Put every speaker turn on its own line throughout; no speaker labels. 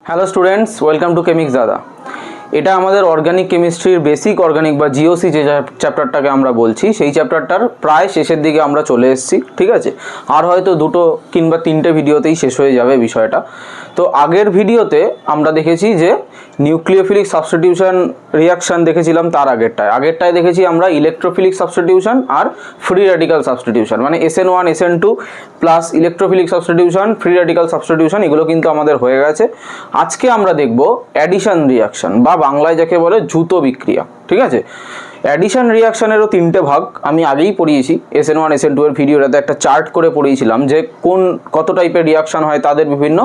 Hello students, welcome to কেমিক্স দাদা। এটা আমাদের অর্গানিক কেমিস্ট্রির বেসিক অর্গানিক বা জিওসি যে চ্যাপ্টারটাকে আমরা বলছি, সেই চ্যাপ্টারটার প্রায় শেষের দিকে আমরা চলে এসেছি। ঠিক আছে, আর হয়তো 2 কিংবা 3টে ভিডিওতেই শেষ হয়ে যাবে বিষয়টা। তো আগের ভিডিওতে আমরা দেখেছি যে নিউক্লিওফিলিক সাবস্টিটিউশন রিয়াকশান দেখেছিলাম, তার আগেরটায় দেখেছি আমরা ইলেকট্রোফিলিক সাবস্টিটিউশন আর ফ্রি র্যাডিক্যাল সাবস্টিটিউশন, মানে SN1 SN2 plus electrophilic substitution, free radical substitution, এগুলো কিন্তু আমাদের হয়ে গেছে। আজকে আমরা দেখব অ্যাডিশন রিয়াকশান বা বাংলায় যাকে বলে দ্রুত বিক্রিয়া। ঠিক আছে, অ্যাডিশন রিয়াকশানেরও 3টে ভাগ আমি আগেই পড়িয়েছি। SN1 SN2 এর ভিডিওটাতে একটা চার্ট করে পড়িয়েছিলাম যে কত টাইপের রিয়াকশান হয়, তাদের বিভিন্ন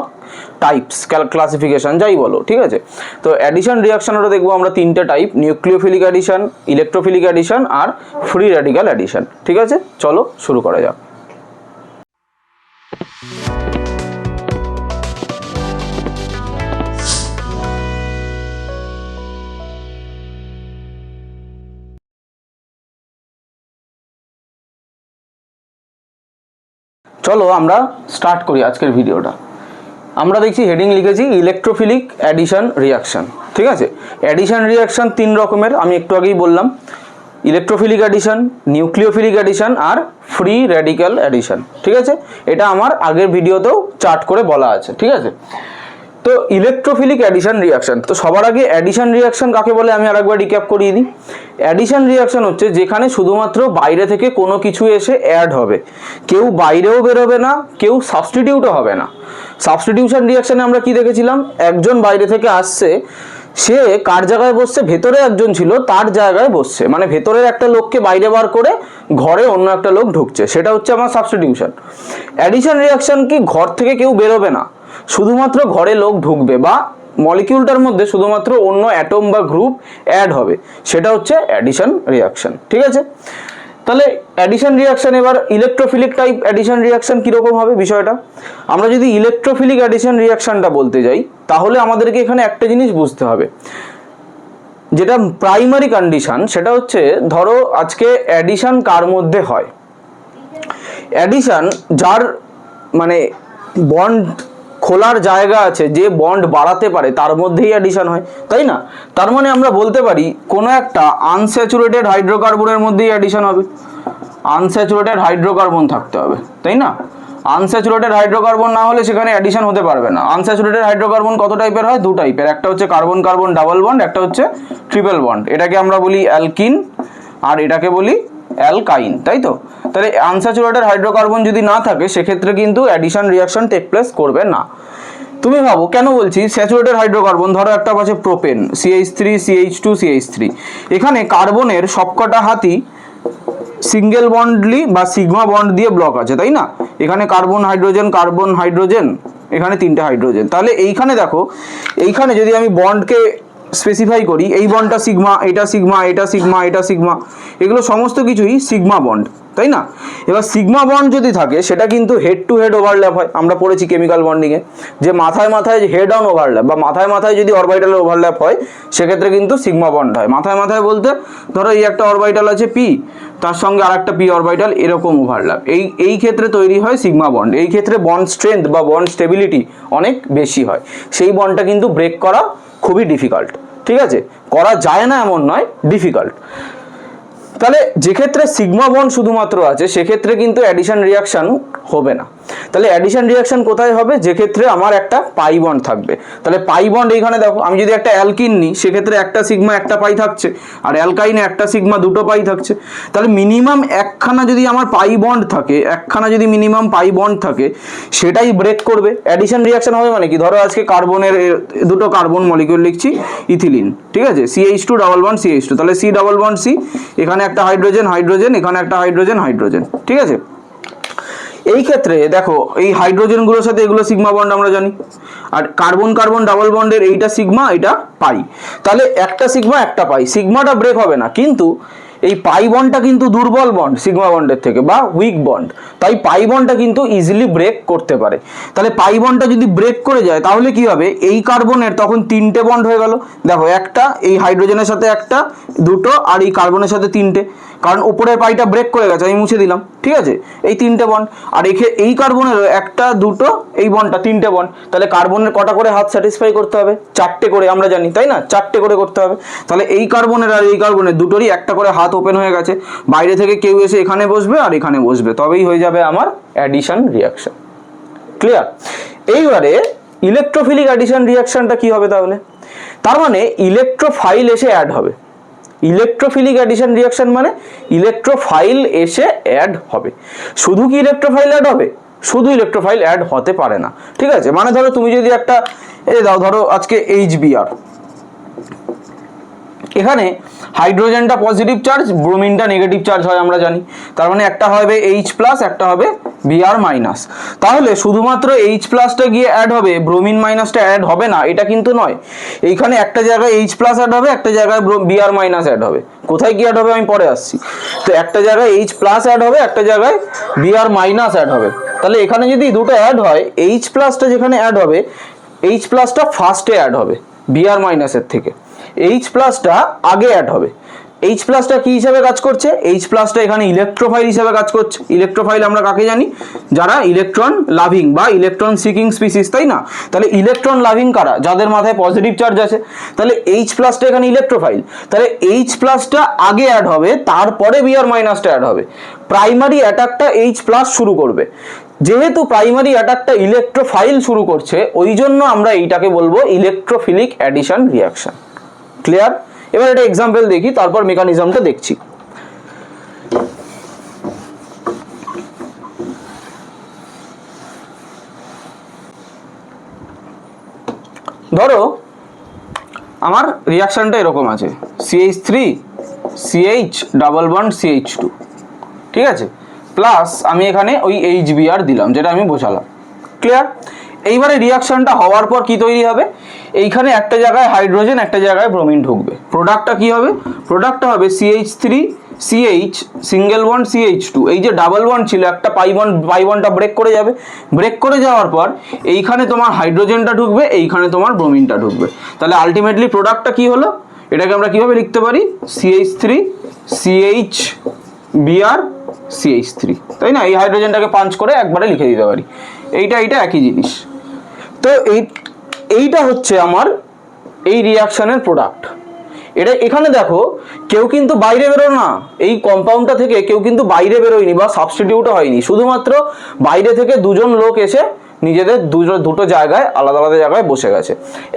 টাইপস ক্লাসিফিকেশান যাই বলো। ঠিক আছে, তো অ্যাডিশন রিয়াকশানেরও দেখবো আমরা 3টে type: nucleophilic addition, electrophilic addition আর ফ্রি র্যাডিক্যাল অ্যাডিশন। ঠিক আছে, চলো শুরু করা যাক। চলো আমরা স্টার্ট করি আজকের ভিডিওটা। আমরা দেখছি হেডিং লিখেছি ইলেকট্রোফিলিক অ্যাডিশন রিয়াকশান। ঠিক আছে, অ্যাডিশন রিয়াকশান 3 রকমের, আমি একটু আগেই বললাম: ইলেকট্রোফিলিক অ্যাডিশন, নিউক্লিওফিলিক অ্যাডিশন আর ফ্রি র্যাডিক্যাল অ্যাডিশন। ঠিক আছে, এটা আমার আগের ভিডিওতেও চার্ট করে বলা আছে। ঠিক আছে, তো ইলেকট্রোফিলিক অ্যাডিশন রিয়াকশান, তো সবার আগে অ্যাডিশন রিয়াকশান কাকে বলে আমি আরেকবার রিক্যাপ করিয়ে দিই। অ্যাডিশন রিয়াকশান হচ্ছে যেখানে শুধুমাত্র বাইরে থেকে কোনো কিছু এসে অ্যাড হবে, কেউ বাইরেও বেরোবে না, কেউ সাবস্টিটিউটও হবে না। সাবস্টিটিউশন রিয়াকশানে আমরা কি দেখেছিলাম? একজন বাইরে থেকে আসছে, সে কার জায়গায় বসছে? ভেতরে একজন ছিল তার জায়গায় বসছে, মানে ভেতরের একটা লোককে বাইরে বার করে ঘরে অন্য একটা লোক ঢুকছে, সেটা হচ্ছে আমার সাবস্টিটিউশন। অ্যাডিশন রিয়াকশান কি? ঘর থেকে কেউ বেরোবে না, শুধুমাত্র ঘরে লোক ঢুকবে বা মলিকিউলটার মধ্যে শুধুমাত্র অন্য অ্যাটম বা গ্রুপ অ্যাড হবে, সেটা হচ্ছে অ্যাডিশন রিয়াকশান। ঠিক আছে, তাহলে অ্যাডিশন রিয়াকশান, এবার ইলেকট্রোফিলিক টাইপ অ্যাডিশন রিয়াকশান কীরকম হবে বিষয়টা? আমরা যদি ইলেকট্রোফিলিক অ্যাডিশন রিয়াকশানটা বলতে যাই, তাহলে আমাদেরকে এখানে একটা জিনিস বুঝতে হবে, যেটা প্রাইমারি কন্ডিশন, সেটা হচ্ছে ধরো আজকে অ্যাডিশন কার মধ্যে হয়? অ্যাডিশন যার মানে বন্ড খোলার জায়গা আছে, যে বন্ড বাড়াতে পারে, তার মধ্যেই অ্যাডিশন হয়, তাই না? তার মানে আমরা বলতে পারি কোনো একটা আনস্যাচুরেটেড হাইড্রোকার্বনের মধ্যেই অ্যাডিশন হবে। আনস্যাচুরেটেড হাইড্রোকার্বন থাকতে হবে, তাই না? আনস্যাচুরেটেড হাইড্রোকার্বন না হলে সেখানে অ্যাডিশন হতে পারবে না। আনস্যাচুরেটেড হাইড্রোকার্বন কত টাইপের হয়? 2 টাইপের, একটা হচ্ছে কার্বন কার্বন ডাবল বন্ড, একটা হচ্ছে ট্রিপল বন্ড। এটাকে আমরা বলি অ্যালকিন আর এটাকে বলি অ্যালকাইন, তাই তো? তাহলে আনস্যাচুরেটেড হাইড্রোকার্বন যদি না থাকে, সেক্ষেত্রে কিন্তু অ্যাডিশন রিয়াকশন টেক প্লেস করবে না। তুমি ভাবো কেন বলছি স্যাচুরেটেড হাইড্রোকার্বন? ধরো একটা আছে প্রোপেন, CH3 CH2 CH3, এখানে কার্বনের সবকটা হাতই সিঙ্গেল বন্ডলি বা সিগমা বন্ড দিয়ে ব্লক আছে, তাই না? এখানে কার্বন হাইড্রোজেন, এখানে 3টে হাইড্রোজেন। তাহলে এইখানে দেখো, এইখানে যদি আমি বন্ডকে স্পেসিফাই করি, এই বন্ডটা সিগমা, এটা সিগমা, এটা সিগমা, এটা সিগমা, এগুলো সমস্ত কিছুই সিগমা বন্ড, তাই না? এবার সিগমা বন্ড যদি থাকে, সেটা কিন্তু হেড টু হেড ওভারল্যাপ হয়। আমরা পড়েছি কেমিক্যাল বন্ডিংয়ে যে মাথায় মাথায় হেড অন ওভারল্যাপ বা মাথায় মাথায় যদি অরবিটালের ওভারল্যাপ হয়, সেক্ষেত্রে কিন্তু সিগমা বন্ড হয়। মাথায় মাথায় বলতে ধরো এই একটা অরবিটাল আছে P, তার সঙ্গে আর একটা P অরবিটাল, এরকম ওভারল্যাপ, এই ক্ষেত্রে তৈরি হয় সিগমা বন্ড। এই ক্ষেত্রে বন্ড স্ট্রেংথ বা বন্ড স্টেবিলিটি অনেক বেশি হয়, সেই বন্ডটা কিন্তু ব্রেক করা খুবই ডিফিকাল্ট। ঠিক আছে, করা যায় না এমন নয়, ডিফিকাল্ট। তাহলে যে ক্ষেত্রে সিগমা বন্ড শুধুমাত্র আছে, সেক্ষেত্রে কিন্তু অ্যাডিশন রিয়াকশন হবে না। তাহলে অ্যাডিশন রিয়াকশন কোথায় হবে? যে ক্ষেত্রে আমার একটা পাই বন্ড থাকবে। তাহলে পাই বন্ড এইখানে দেখো, আমি যদি একটা অ্যালকিন নিই, সেক্ষেত্রে একটা সিগমা একটা পাই থাকছে, আর অ্যালকাইনে একটা সিগমা 2টো পাই থাকছে। তাহলে মিনিমাম একখানা যদি আমার পাই বন্ড থাকে, একখানা যদি মিনিমাম পাই বন্ড থাকে, সেটাই ব্রেক করবে। অ্যাডিশন রিয়াকশন হবে মানে কি? ধরো আজকে কার্বনের 2টো কার্বন মলিকিউল লিখছি, ইথিলিন, ঠিক আছে, CH2 ডাবল বন্ড CH2, তাহলে C ডাবল বন্ড C, এখানে একটা হাইড্রোজেন, এখানে একটা হাইড্রোজেন, ঠিক আছে। এই ক্ষেত্রে দেখো, এই হাইড্রোজেনগুলোর সাথে এগুলো সিগমা বন্ড আমরা জানি, আর কার্বন কার্বন ডাবল বন্ডের এইটা সিগমা, এটা পাই, তাহলে একটা সিগমা একটা পাই, সিগমাটা ব্রেক হবে না। কিন্তু এই পাই বন্ডটা কিন্তু দুর্বল বন্ড সিগমা বন্ডের থেকে, বা উইক বন্ড, তাই পাই বন্ডটা কিন্তু ইজিলি ব্রেক করতে পারে। তাহলে পাই বন্ডটা যদি ব্রেক করে যায়, তাহলে কি হবে? এই কার্বনের তখন 3টে বন্ড হয়ে গেল। দেখো, একটা এই হাইড্রোজেনের সাথে একটা, 2টো, আর এই কার্বনের সাথে 3টে, কারণ উপরের পাইটা ব্রেক করে গেছে, আমি মুছে দিলাম। ঠিক আছে, এই 3টে বন্ড। আর এই কার্বনের একটা দুটো এই বন্ডটা 3টে বন্ড, তাহলে কার্বনের কটা করে হাত স্যাটিসফাই করতে হবে? 4টে করে, আমরা জানি তাই না, 4টে করে করতে হবে। তাহলে এই কার্বনের আর এই কার্বনের দুটোরই একটা করে হাত ওপেন হয়ে গেছে, বাইরে থেকে কেউ এসে এখানে বসবে আর এখানে বসবে, তবেই হয়ে যাবে আমার অ্যাডিশন রিয়াকশন। ক্লিয়ার? এইবারে ইলেকট্রোফিলিক অ্যাডিশন রিয়াকশনটা কি হবে তাহলে? তার মানে ইলেকট্রোফাইল এসে অ্যাড হবে। ইলেকট্রোফিলিক অ্যাডিশন রিয়াকশন মানে ইলেকট্রোফাইল এসে অ্যাড হবে। শুধু কি ইলেকট্রোফাইল অ্যাড হবে? শুধু ইলেকট্রোফাইল অ্যাড হতে পারে না, ঠিক আছে। মানে ধরো তুমি যদি একটা ধরো আজকে HBr, এখানে হাইড্রোজেনটা পজিটিভ চার্জ, ব্রোমিনটা নেগেটিভ চার্জ হয় আমরা জানি, তার মানে একটা হবে H+, একটা হবে Br-। তাহলে শুধুমাত্র H+টা গিয়ে অ্যাড হবে, ব্রোমিন মাইনাসটা অ্যাড হবে না এটা কিন্তু নয়। এইখানে একটা জায়গায় H+ অ্যাড হবে, একটা জায়গায় Br- অ্যাড হবে। কোথায় কি অ্যাড হবে আমি পরে আসছি। তো একটা জায়গায় H+ অ্যাড হবে, একটা জায়গায় Br- অ্যাড হবে। তাহলে এখানে যদি দুটো অ্যাড হয়, H+টা যেখানে অ্যাড হবে, H+টা ফার্স্টে অ্যাড হবে Br- থেকে, H+টা আগে অ্যাড হবে। H+টা কি হিসাবে কাজ করছে? H+টা এখানে ইলেকট্রোফাইল হিসাবে কাজ করছে। ইলেকট্রোফাইল আমরা কাকে জানি? যারা ইলেকট্রন লাভিং বা ইলেকট্রন সিকিং স্পিসিস, তাই না? তাহলে ইলেকট্রন লাভিং কারা? যাদের মাথায় পজিটিভ চার্জ আছে। তাহলে H+টা এখানে ইলেকট্রোফাইল, তাহলে H+টা আগে অ্যাড হবে, তারপরে Br- অ্যাড হবে। প্রাইমারি অ্যাটাকটা H+ শুরু করবে। যেহেতু প্রাইমারি অ্যাটাকটা ইলেকট্রোফাইল শুরু করছে, ওই জন্য আমরা এইটাকে বলবো ইলেকট্রোফিলিক অ্যাডিশন রিয়াকশন। ক্লিয়ার? এবার একটা এক্সাম্পল দেখি, তারপর মেকানিজমটা দেখছি। ধরো আমার রিয়াকশনটা এরকম আছে, CH3 CH double bond CH2, ঠিক আছে, প্লাস আমি এখানে ওই HBr দিলাম, যেটা আমি বোঝালাম। ক্লিয়ার? এইবারে রিয়াকশনটা হওয়ার পর কি তৈরি হবে? এইখানে একটা জায়গায় হাইড্রোজেন, একটা জায়গায় ব্রোমিন ঢুকবে। প্রোডাক্টটা কি হবে? প্রোডাক্টটা হবে CH3 CH single bond CH2। এই যে ডাবল বন্ড ছিল, একটা পাই বন্ডটা ব্রেক করে যাবে। ব্রেক করে যাওয়ার পর এইখানে তোমার হাইড্রোজেনটা ঢুকবে, এইখানে তোমার ব্রোমিনটা ঢুকবে। তাহলে আলটিমেটলি প্রোডাক্টটা কি হলো? এটাকে আমরা কিভাবে লিখতে পারি? CH3 CH Br CH3, তাই না? এই হাইড্রোজেনটাকে পাঞ্চ করে একবারে লিখে দিতে পারি। এইটা একই জিনিস। তো এইটা হচ্ছে আমার এই রিয়াকশনের প্রোডাক্ট। এটা এখানে দেখো, কেউ কিন্তু বাইরে বেরো না, এই কম্পাউন্ডটা থেকে কেউ কিন্তু বাইরে বেরোয়নি বা সাবস্টিটিউটও হয়নি। শুধুমাত্র বাইরে থেকে দুজন লোক এসে নিজেদের দুটো জায়গায় আলাদা আলাদা জায়গায় বসে গেছে।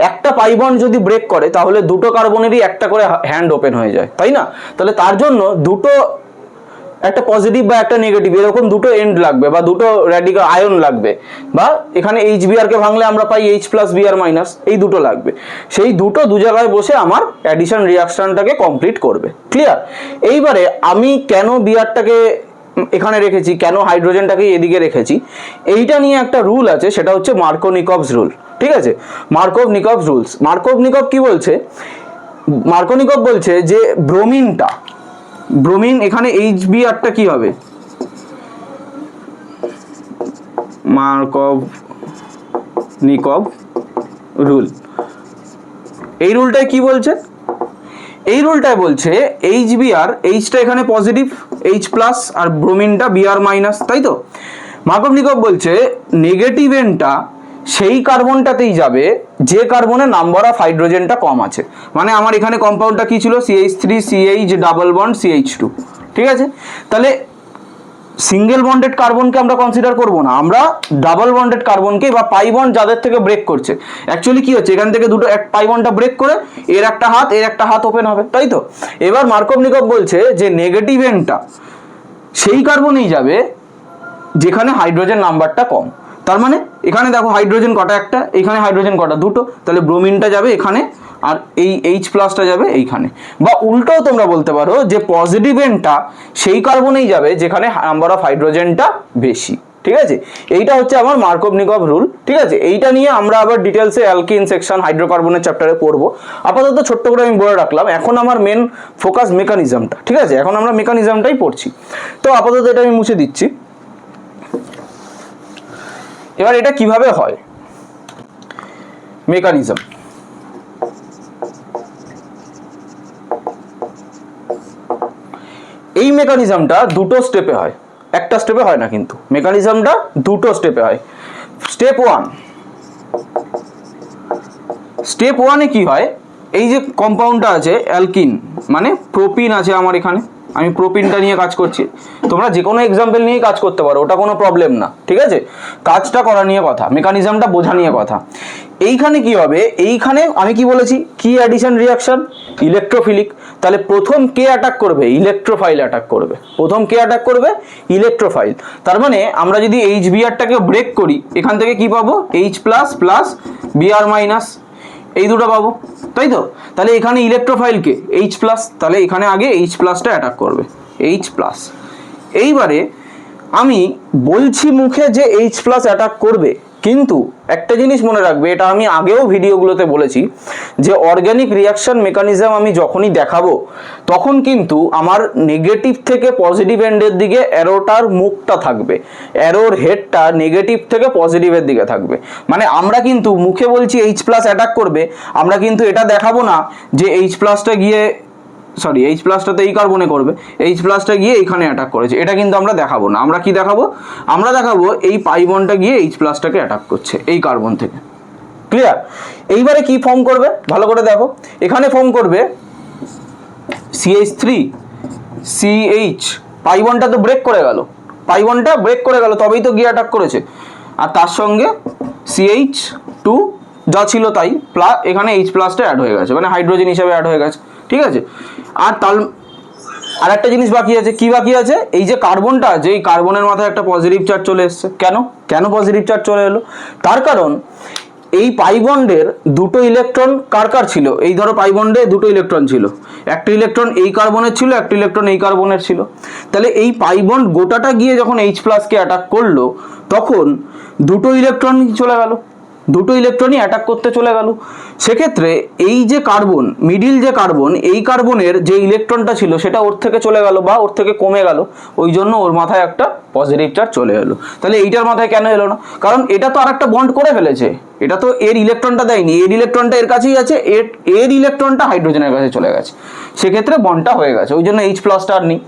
একটা পাই বন্ড যদি ব্রেক করে, তাহলে দুটো কার্বনেরই একটা করে হ্যান্ড ওপেন হয়ে যায়, তাই না? তাহলে তার জন্য দুটো, একটা পজিটিভ বা একটা নেগেটিভ, এরকম দুটো এন্ড লাগবে বা দুটো র্যাডিক্যাল আয়ন লাগবে, বা এখানে HBr কে ভাঙলে আমরা পাই H+ Br-, এই দুটো লাগবে। সেই দুটো দু জায়গায় বসে আমার অ্যাডিশন রিয়াকশনটাকে কমপ্লিট করবে। ক্লিয়ার? এইবারে আমি কেন বিআরটাকে এখানে রেখেছি, কেন হাইড্রোজেনটাকে এদিকে রেখেছি, এইটা নিয়ে একটা রুল আছে, সেটা হচ্ছে মার্কো-নিকভস রুল। ঠিক আছে, মার্কো-নিকভস রুলস। মার্কো-নিকভ কি বলছে? মার্কো-নিকভ বলছে যে ব্রোমিন এখানে HBrটা কি হবে? মার্কভ-নিকভ রুল। এই রুলটায় কি বলছে? এই রুলটায় বলছে HBr, এইচটা এখানে পজিটিভ, H+ আর ব্রোমিনটা Br-, তাই তো? মার্কভ-নিকভ বলছে নেগেটিভ এন্ডটা সেই কার্বনটাতেই যাবে যে কার্বনের নাম্বার অফ হাইড্রোজেনটা কম আছে। মানে আমার এখানে কম্পাউন্ডটা কি ছিল? CH3 CH double bond CH2, ঠিক আছে? তাহলে সিঙ্গেল বন্ডেড কার্বনকে আমরা কনসিডার করব না, আমরা ডাবল বন্ডেড কার্বনকে বা পাই বন্ড যাদের থেকে ব্রেক করছে। অ্যাকচুয়ালি কি হচ্ছে, এখান থেকে দুটো পাই বন্ডটা ব্রেক করে এর একটা হাত ওপেন হবে, তাই তো? এবার মার্কভ-নিকভ বলছে যে নেগেটিভ এন্ডটা সেই কার্বনেই যাবে যেখানে হাইড্রোজেন নাম্বারটা কম। তার মানে এখানে দেখো হাইড্রোজেন কটা? একটা। এখানে হাইড্রোজেন কটা? দুটো। তাহলে ব্রোমিনটা যাবে এখানে আর এই H+টা যাবে এইখানে। বা উল্টোও তোমরা বলতে পারো যে পজিটিভ এন্ডটা সেই কার্বনেই যাবে যেখানে নাম্বার অফ হাইড্রোজেনটা বেশি। ঠিক আছে, এইটা হচ্ছে আমার মার্কভ-নিকভ রুল। ঠিক আছে, এইটা নিয়ে আমরা আবার ডিটেলসে অ্যালকিন সেকশন, হাইড্রোকার্বনের চ্যাপ্টারে পড়বো। আপাতত ছোট্ট করে আমি বলে রাখলাম, এখন আমার মেন ফোকাস মেকানিজমটা। ঠিক আছে, এখন আমরা মেকানিজমটাই পড়ছি। তো আপাতত এটা আমি মুছে দিচ্ছি। এবার এটা কিভাবে হয় মেকানিজম? এই মেকানিজমটা দুটো স্টেপে হয়। একটা স্টেপে হয় না, কিন্তু মেকানিজমটা দুটো স্টেপে হয়। স্টেপ ওয়ানে কি হয়, এই যে কম্পাউন্ডটা আছে অ্যালকিন, মানে প্রোপিন আছে আমার এখানে, আমি প্রোপিনটা নিয়ে কাজ করছি। তোমরা যে কোনো এক্সাম্পল নিয়ে কাজ করতে পারো, ওটা কোনো প্রবলেম না, ঠিক আছে। কাজটা করা নিয়ে কথা, মেকানিজমটা বোঝা নিয়ে কথা। এইখানে কি হবে, এইখানে আমি কি বলেছি, কি অ্যাডিশন রিয়াকশন, ইলেকট্রোফিলিক। তাহলে প্রথম কে অ্যাটাক করবে, ইলেকট্রোফাইল অ্যাটাক করবে। প্রথম কে অ্যাটাক করবে, ইলেকট্রোফাইল। তার মানে আমরা যদি এইচ বিআরটাকে ব্রেক করি, এখান থেকে কি পাবো, H plus plus BR minus, এই দুটো পাবো, তাই তো। তাহলে এখানে ইলেকট্রোফাইলকে এইচ প্লাস, তাহলে এখানে আগে এইচ প্লাসটা অ্যাটাক করবে, এইচ প্লাস। এইবারে আমি বলছি মুখে যে এইচ প্লাস অ্যাটাক করবে, কিন্তু একটা জিনিস মনে রাখবে, এটা আমি আগেও ভিডিওগুলোতে বলেছি, যে অর্গ্যানিক রিয়াকশন মেকানিজম আমি যখনই দেখাবো তখন কিন্তু আমার নেগেটিভ থেকে পজিটিভ এন্ডের দিকে অ্যারোটার মুখটা থাকবে, অ্যারোর হেডটা নেগেটিভ থেকে পজিটিভের দিকে থাকবে। মানে আমরা কিন্তু মুখে বলছি এইচ প্লাস অ্যাটাক করবে, আমরা কিন্তু এটা দেখাবো না যে এইচ প্লাসটা গিয়ে, সরি এইচ প্লাসটা তো এই কার্বনে করবে, এইচ প্লাসটা গিয়ে এইখানে অ্যাটাক করেছে, এটা কিন্তু আমরা দেখাবো না। আমরা কি দেখাবো, আমরা দেখাবো এই পাই বন্ডটা গিয়ে এইচ প্লাসটাকে অ্যাটাক করছে এই কার্বন থেকে। ক্লিয়ার? এইবারে কি ফর্ম করবে ভালো করে দেখো, এখানে ফর্ম করবে CH3 CH, পাই বন্ডটা তো ব্রেক করে গেল, পাই বন্ডটা ব্রেক করে গেল, তবেই তো গিয়ে অ্যাটাক করেছে। আর তার সঙ্গে CH2 যা ছিল তাই, প্লাস এখানে এইচ প্লাসটা অ্যাড হয়ে গেছে, মানে হাইড্রোজেন হিসাবে অ্যাড হয়ে গেছে, ঠিক আছে। আর তার আর একটা জিনিস বাকি আছে, কি বাকি আছে, এই যে কার্বনটা আছে, এই কার্বনের মাথায় একটা পজিটিভ চার্জ চলে এসছে। কেন পজিটিভ চার্জ চলে এলো, তার কারণ এই পাই বন্ডের দুটো ইলেকট্রন কার ছিল, এই ধরো পাই বন্ডে দুটো ইলেকট্রন ছিল, একটা ইলেকট্রন এই কার্বনের ছিল, একটা ইলেকট্রন এই কার্বনের ছিল। তাহলে এই পাই বন্ড গোটাটা গিয়ে যখন এইচ প্লাসকে অ্যাটাক করলো, তখন দুটো ইলেকট্রন চলে গেল, দুটো ইলেকট্রনই অ্যাটাক করতে চলে গেল। সেক্ষেত্রে এই যে কার্বন, মিডিল যে কার্বন, এই কার্বনের যে ইলেকট্রনটা ছিল সেটা ওর থেকে চলে গেল বা ওর থেকে কমে গেল, ওই জন্য ওর মাথায় একটা পজিটিভ চার্জ চলে এলো। তাহলে এইটার মাথায় কেন এলো না, কারণ এটা তো আর একটা বন্ড করে ফেলেছে, এটা তো এর ইলেকট্রনটা দেয়নি, এর ইলেকট্রনটা এর কাছেই আছে, এর ইলেকট্রনটা হাইড্রোজেনের কাছে চলে গেছে, সেক্ষেত্রে বন্ডটা হয়ে গেছে, ওই জন্য এইচ প্লাসটা আর নেই।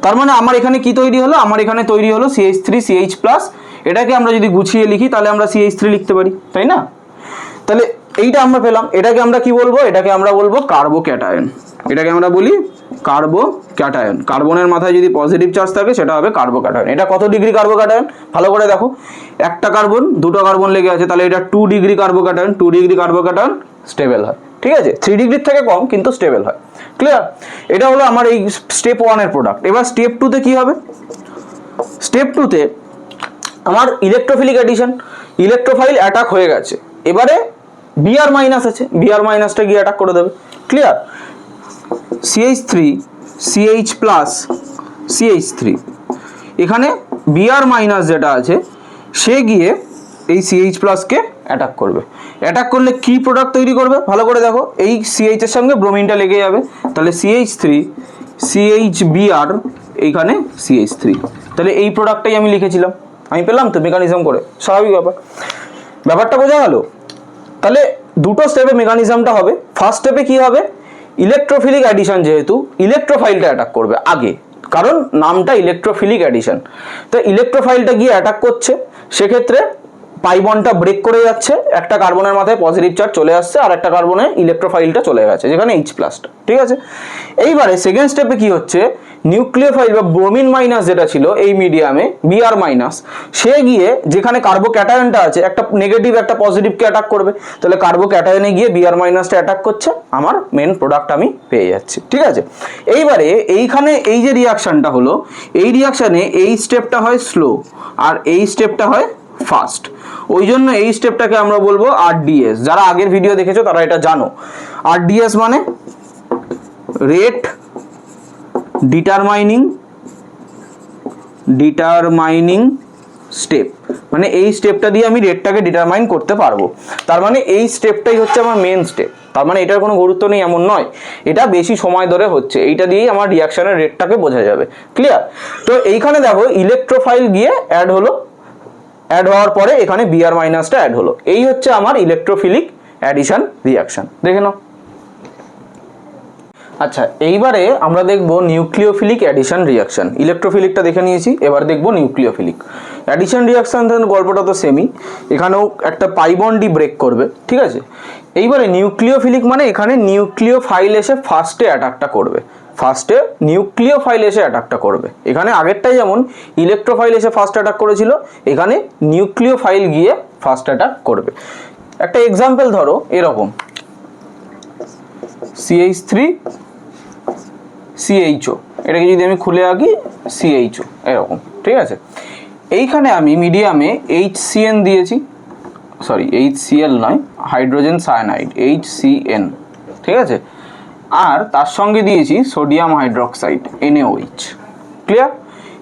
তার মানে আমার এখানে কি তৈরি হলো, আমার এখানে তৈরি হলো CH3 CH প্লাস। এটাকে আমরা যদি গুছিয়ে লিখি তাহলে আমরা CH3 লিখতে পারি, তাই না। তাহলে এইটা আমরা পেলাম, এটাকে আমরা কি বলবো, এটাকে আমরা বলবো কার্বোক্যাটায়ন, এটাকে আমরা বলি কার্বোক্যাটায়ন। কার্বনের মাথায় যদি পজিটিভ চার্জ থাকে সেটা হবে কার্বোক্যাটায়ন। এটা কত ডিগ্রি কার্বোক্যাটায়ন ভালো করে দেখো, একটা কার্বন দুটো কার্বন লেগে আছে, তাহলে এটা 2 degree carbocation. 2 degree carbocation stable হয়, ঠিক আছে, 3 ডিগ্রির থেকে কম কিন্তু স্টেবল হয়। ক্লিয়ার? এটা হলো আমার এই স্টেপ 1 এর প্রোডাক্ট। এবার স্টেপ 2 তে কি হবে, স্টেপ 2 তে আমার ইলেকট্রোফিলিক অ্যাডিশন, ইলেকট্রোফাইল অ্যাটাক হয়ে গেছে, এবারে বিআর মাইনাস আছে, বিআর মাইনাসটা গিয়ে অ্যাটাক করে দেবে। Clear? CH3 CH plus CH3, এখানে বিআর মাইনাস যেটা আছে সে গিয়ে এই CH প্লাসকে অ্যাটাক করবে। অ্যাটাক করলে কি প্রোডাক্ট তৈরি করবে ভালো করে দেখো, এই CH এর সঙ্গে ব্রোমিনটা লেগে যাবে, তাহলে CH3 CHBr, এইখানে CH3, তাহলে এই প্রোডাক্টটাই আমি লিখেছিলাম, আমি পেলাম তো মেকানিজম করে, স্বাভাবিক ব্যাপারটা বোঝা গেল। তাহলে দুটো স্টেপে মেকানিজমটা হবে। ফার্স্ট স্টেপে কি হবে, ইলেকট্রোফিলিক অ্যাডিশন, যেহেতু ইলেকট্রোফাইলটা অ্যাটাক করবে আগে, কারণ নামটা ইলেকট্রোফিলিক অ্যাডিশন, তো ইলেকট্রোফাইলটা গিয়ে অ্যাটাক করছে, সেক্ষেত্রে পাই বন্ডটা ব্রেক করে যাচ্ছে, একটা কার্বনের মাথায় পজিটিভ চার্জ চলে আসছে, আর একটা কার্বনে ইলেকট্রোফাইলটা চলে গেছে যেখানে এইচ প্লাসটা, ঠিক আছে। এইবারে সেকেন্ড স্টেপে কি হচ্ছে, নিউক্লিওফাইল বা ব্রোমিন মাইনাস যেটা ছিল এই মিডিয়ামে, বিআর মাইনাস, সে গিয়ে যেখানে কার্বোক্যাটায়নটা আছে, একটা নেগেটিভ একটা পজিটিভকে অ্যাটাক করবে, তাহলে কার্বোক্যাটায়নে গিয়ে বিআর মাইনাসটা অ্যাটাক করছে, আমার মেন প্রোডাক্ট আমি পেয়ে যাচ্ছি, ঠিক আছে। এইবারে এইখানে এই যে রিয়াকশনটা হলো, এই রিয়াকশনে এই স্টেপটা হয় স্লো আর এই স্টেপটা হয় ফাস্ট, ওই জন্য এই স্টেপটাকে আমরা বলবো RDS। যারা আগের ভিডিও দেখেছো তারা এটা জানো। RDS মানে রেট ডিটারমাইনিং স্টেপ, মানে এই স্টেপটা দিয়ে আমি রেটটাকে ডিটারমাইন করতে পারবো। তার মানে এই স্টেপটাই হচ্ছে আমার মেন স্টেপ, তার মানে এটার কোনো গুরুত্ব নেই এমন নয়, এটা বেশি সময় ধরে হচ্ছে, এইটা দিয়েই আমার রিয়াকশনের রেটটাকে বোঝা যাবে। ক্লিয়ার? তো এইখানে দেখো ইলেকট্রোফাইল গিয়ে অ্যাড হলো, অ্যাড হওয়ার পরে এখানে বিআর মাইনাসটা অ্যাড হলো, এই হচ্ছে আমার ইলেকট্রোফিলিক অ্যাডিশন রিয়াকশন। দেখে নাও। আচ্ছা, এইবারে আমরা দেখব নিউক্লিওফিলিক অ্যাডিশন রিয়াকশন। ইলেকট্রোফিলিকটা দেখে নিয়েছি, এবার দেখব নিউক্লিওফিলিক অ্যাডিশন রিয়াকশন। গল্পটা তো সেমই, এখানেও একটা পাই বন্ডই ব্রেক করবে, ঠিক আছে। এইবারে নিউক্লিওফিলিক মানে এখানে নিউক্লিওফাইল এসে ফার্স্টে অ্যাটাকটা করবে, ফার্স্টে নিউক্লিওফাইল এসে অ্যাটাকটা করবে। এখানে আগেরটাই যেমন ইলেকট্রোফাইল এসে ফার্স্ট অ্যাটাক করেছিল, এখানে নিউক্লিওফাইল গিয়ে ফার্স্ট অ্যাটাক করবে। একটা এক্সাম্পল ধরো এরকম, CH3 CHO, এটাকে যদি আমি খুলে আঁকি CHO এরকম, ঠিক আছে। এইখানে আমি মিডিয়ামে HCN দিয়েছি, সরি HCl নয়, হাইড্রোজেন সায়ানাইড HCN, ঠিক আছে। আর তার সঙ্গে দিয়েছি সোডিয়াম হাইড্রোক্সাইড NaOH, ক্লিয়ার।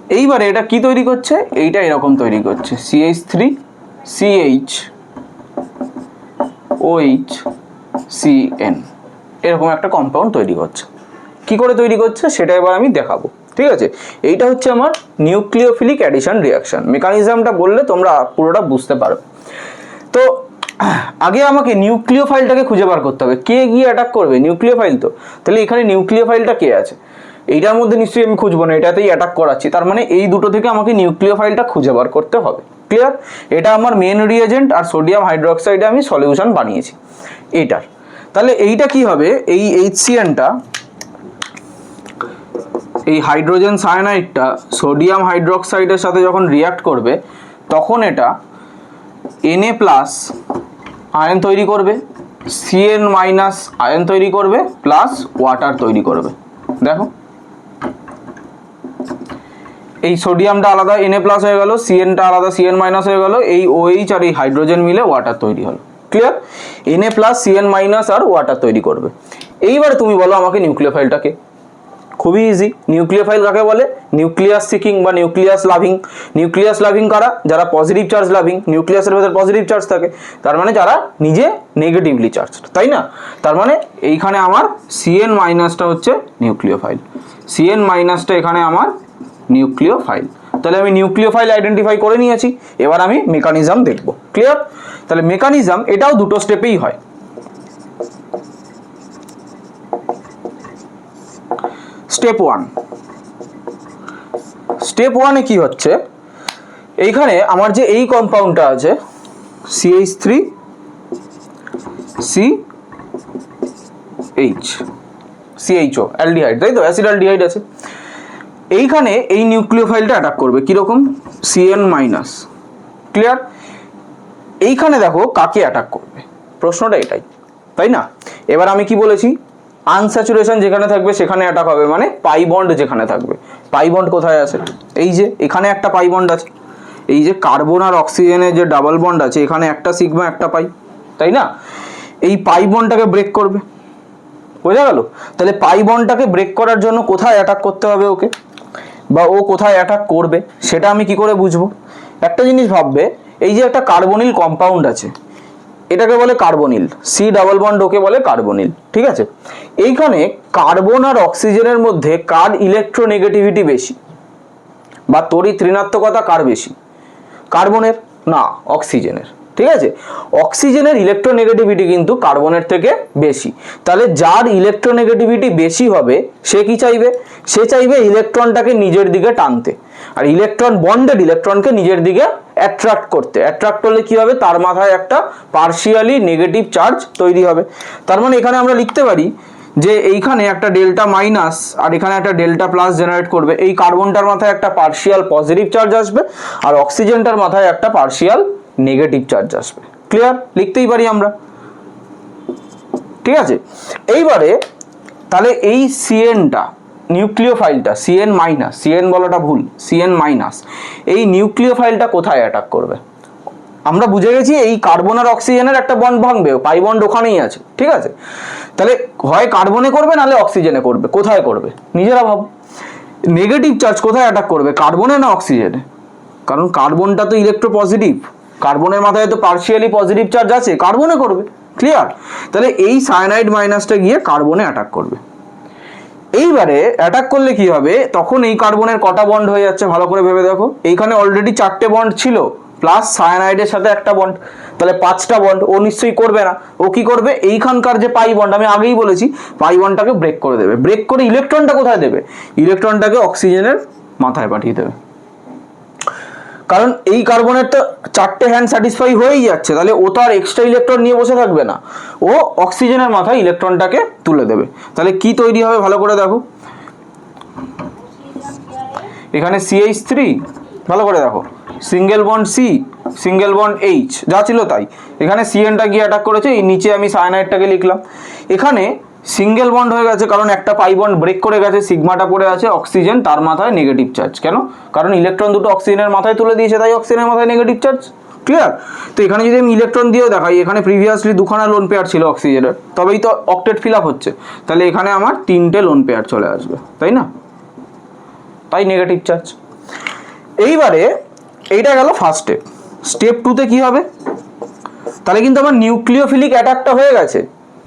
এইবারে এটা কি তৈরি করছে, এইটা এরকম তৈরি করছে CH3 CHOH CN, এরকম একটা কম্পাউন্ড তৈরি করছে। কি করে তৈরি করছে সেটা এবার আমি দেখাবো, ঠিক আছে। এইটা হচ্ছে আমার নিউক্লিওফিলিক অ্যাডিশন রিয়াকশন। মেকানিজমটা বললে তোমরা পুরোটা বুঝতে পারো। তো আগে আমাকে নিউক্লিওফাইলটাকে খুঁজে বার করতে হবে, কে গিয়ে অ্যাটাক করবে, নিউক্লিওফাইল তো। তাহলে এখানে নিউক্লিওফাইলটা কে আছে, এইটার মধ্যে নিশ্চয়ই আমি খুঁজবো না, এটাতেই অ্যাটাক করাচ্ছি, তার মানে এই দুটো থেকে আমাকে নিউক্লিওফাইলটা খুঁজে বার করতে হবে, ক্লিয়ার। এটা আমার মেন রিয়েজেন্ট, আর সোডিয়াম হাইড্রোক্সাইডে আমি সলিউশন বানিয়েছি এইটার। তাহলে এইটা কি হবে, এই HCN-টা, এই হাইড্রোজেন সায়ানাইডটা সোডিয়াম হাইড্রোক্সাইডের সাথে যখন রিয়াক্ট করবে তখন এটা Na+ আয়ন তৈরি করবে, Cn- আয়ন তৈরি করবে, প্লাস ওয়াটার তৈরি করবে। দেখো এই সোডিয়ামটা আলাদা Na+ হয়ে গেল, Cnটা আলাদা Cn- হয়ে গেল, এই OH আর এই হাইড্রোজেন মিলে ওয়াটার তৈরি হলো, ক্লিয়ার। Na+ Cn- আর ওয়াটার তৈরি করবে। এইবারে তুমি বলো আমাকে নিউক্লিওফাইলটাকে, খুবই ইজি। নিউক্লিওফাইল কাকে বলে, নিউক্লিয়াস সিকিং বা নিউক্লিয়াস লাভিং। নিউক্লিয়াস লাভিং কারা, যারা পজিটিভ চার্জ লাভিং, নিউক্লিয়াসের ভেতরে পজিটিভ চার্জ থাকে, তার মানে যারা নিজে নেগেটিভলি চার্জ, তাই না। তার মানে এইখানে আমার Cn- হচ্ছে নিউক্লিওফাইল, Cn- এখানে আমার নিউক্লিওফাইল। তাহলে আমি নিউক্লিওফাইল আইডেন্টিফাই করে নিয়েছি, এবার আমি মেকানিজম দেখব, ক্লিয়ার। তাহলে মেকানিজম এটাও দুটো স্টেপেই হয়। স্টেপ 1, স্টেপ 1-এ কি হচ্ছে, এইখানে আমার যে এই কম্পাউন্ডটা আছে CH3 CHO অ্যালডিহাইড, তাই তো, অ্যাসিড অ্যালডিহাইড আছে। এইখানে এই নিউক্লিওফাইলটা অ্যাটাক করবে কিরকম, Cn-, ক্লিয়ার। এইখানে দেখো কাকে অ্যাটাক করবে, প্রশ্নটা এটাই, তাই না। এবার আমি কি বলেছি, আনস্যাচুরেশন যেখানে থাকবে সেখানে অ্যাটাক হবে, মানে পাই বন্ড যেখানে থাকবে। পাই বন্ড কোথায় আছে, এই যে এখানে একটা পাই বন্ড আছে, এই যে কার্বন আর অক্সিজেনের যে ডাবল বন্ড আছে, এখানে একটা সিগমা একটা পাই, তাই না। এই পাই বন্ডটাকে ব্রেক করবে, বোঝা গেল। তাহলে পাই বন্ডটাকে ব্রেক করার জন্য কোথায় অ্যাটাক করতে হবে ওকে, বা ও কোথায় অ্যাটাক করবে সেটা আমি কি করে বুঝবো। একটা জিনিস ভাববে, এই যে একটা কার্বনিল কম্পাউন্ড আছে, এটাকে বলে কার্বনিল, C⸻, ওকে বলে কার্বনিল, ঠিক আছে। এইখানে কার্বন আর অক্সিজেনের মধ্যে কার ইলেকট্রোনেগেটিভিটি বেশি, বা তড়িৎ ঋণাত্মকতা কার বেশি, কার্বনের না অক্সিজেনের, ঠিক আছে। অক্সিজেনের ইলেকট্রোনেগেটিভিটি কিন্তু কার্বনের থেকে বেশি। তাহলে যার ইলেকট্রোনেগেটিভিটি বেশি হবে সে কি চাইবে, সে চাইবে ইলেকট্রনটাকে নিজের দিকে টানতে, আর ইলেকট্রন বন্ডেড ইলেকট্রনকে নিজের দিকে অ্যাট্রাক্ট করতে। অ্যাট্রাক্ট করলে কি হবে, তার মাথায় একটা পার্শিয়ালি নেগেটিভ চার্জ তৈরি হবে। তার মানে এখানে আমরা লিখতে পারি যে এইখানে একটা ডেল্টা- আর এখানে একটা ডেল্টা+ জেনারেট করবে। এই কার্বনটার মাথায় একটা পার্শিয়াল পজিটিভ চার্জ আসবে, আর অক্সিজেনটার মাথায় একটা পার্শিয়াল নেগেটিভ চার্জ আসবে, ক্লিয়ার। লিখতেই পারি আমরা, ঠিক আছে। এইবারে তাহলে এই Cnটা নিউক্লিওফাইলটা Cn-, Cn বলাটা ভুল, Cn-, এই নিউক্লিওফাইলটা কোথায় অ্যাটাক করবে, আমরা বুঝে গেছি এই কার্বন আর অক্সিজেনের একটা বন্ড ভাঙবে, পাই বন্ড ওখানেই আছে, ঠিক আছে। তাহলে হয় কার্বনে করবে নাহলে অক্সিজেনে করবে, কোথায় করবে নিজেরা ভাবো। নেগেটিভ চার্জ কোথায় অ্যাটাক করবে, কার্বনে না অক্সিজেনে, কারণ কার্বনটা তো ইলেকট্রো পজিটিভ, কার্বনের মাথায় তো পার্শিয়ালি পজিটিভ চার্জ আছে, কার্বনে করবে, ক্লিয়ার। তাহলে এই সায়ানাইড মাইনাসটা গিয়ে কার্বনে অ্যাটাক করবে। এইবারে অ্যাটাক করলে কি হবে, তখন এই কার্বনের কটা বন্ড হয়ে যাচ্ছে ভালো করে ভেবে দেখো। এইখানে অলরেডি 4টে বন্ড ছিল, প্লাস সায়ানাইডের সাথে একটা বন্ড, তাহলে 5টা বন্ড। ও নিশ্চয়ই করবে না, ও কি করবে, এইখানকার যে পাই বন্ড আমি আগেই বলেছি পাই বন্ডটাকে ব্রেক করে দেবে। ব্রেক করে ইলেকট্রনটা কোথায় দেবে, ইলেকট্রনটাকে অক্সিজেনের মাথায় পাঠিয়ে দেবে। কারণ এই কার্বনের তো 4টে হ্যান্ড স্যাটিসফাই হয়েই যাচ্ছে, তাহলে ও তো আর এক্সট্রা ইলেকট্রন নিয়ে বসে থাকবে না, ও অক্সিজেনের মাথায় ইলেকট্রনটাকে তুলে দেবে। তাহলে কি তৈরি হবে ভালো করে দেখো, এখানে CH3, ভালো করে দেখো, single bond C, single bond H, যা ছিল তাই। এখানে CN-টা গিয়ে অ্যাটাক করেছে, এই নিচে আমি সায়ানাইডটাকে লিখলাম। এখানে সিঙ্গেল বন্ড হয়ে গেছে কারণ একটা পাই বন্ড ব্রেক করে গেছে, সিগমাটা পড়ে আছে, অক্সিজেন তার মাথায় নেগেটিভ চার্জ। কেন, কারণ ইলেকট্রন দুটো অক্সিজেনের মাথায় তুলে দিয়েছে, তাই অক্সিজেনের মাথায় নেগেটিভ চার্জ। ক্লিয়ার? তো এখানে যদি আমি ইলেকট্রন দিয়েও দেখাই, এখানে প্রিভিয়াসলি 2খানা লোন পেয়ার ছিল অক্সিজেনের, তবেই তো অক্টেট ফিল আপ হচ্ছে, তাহলে এখানে আমার 3টে লোন পেয়ার চলে আসবে, তাই না? তাই নেগেটিভ চার্জ। এইবারে এইটা গেল ফার্স্ট স্টেপ। স্টেপ 2তে কি হবে, তাহলে কিন্তু আমার নিউক্লিওফিলিক অ্যাটাকটা হয়ে গেছে।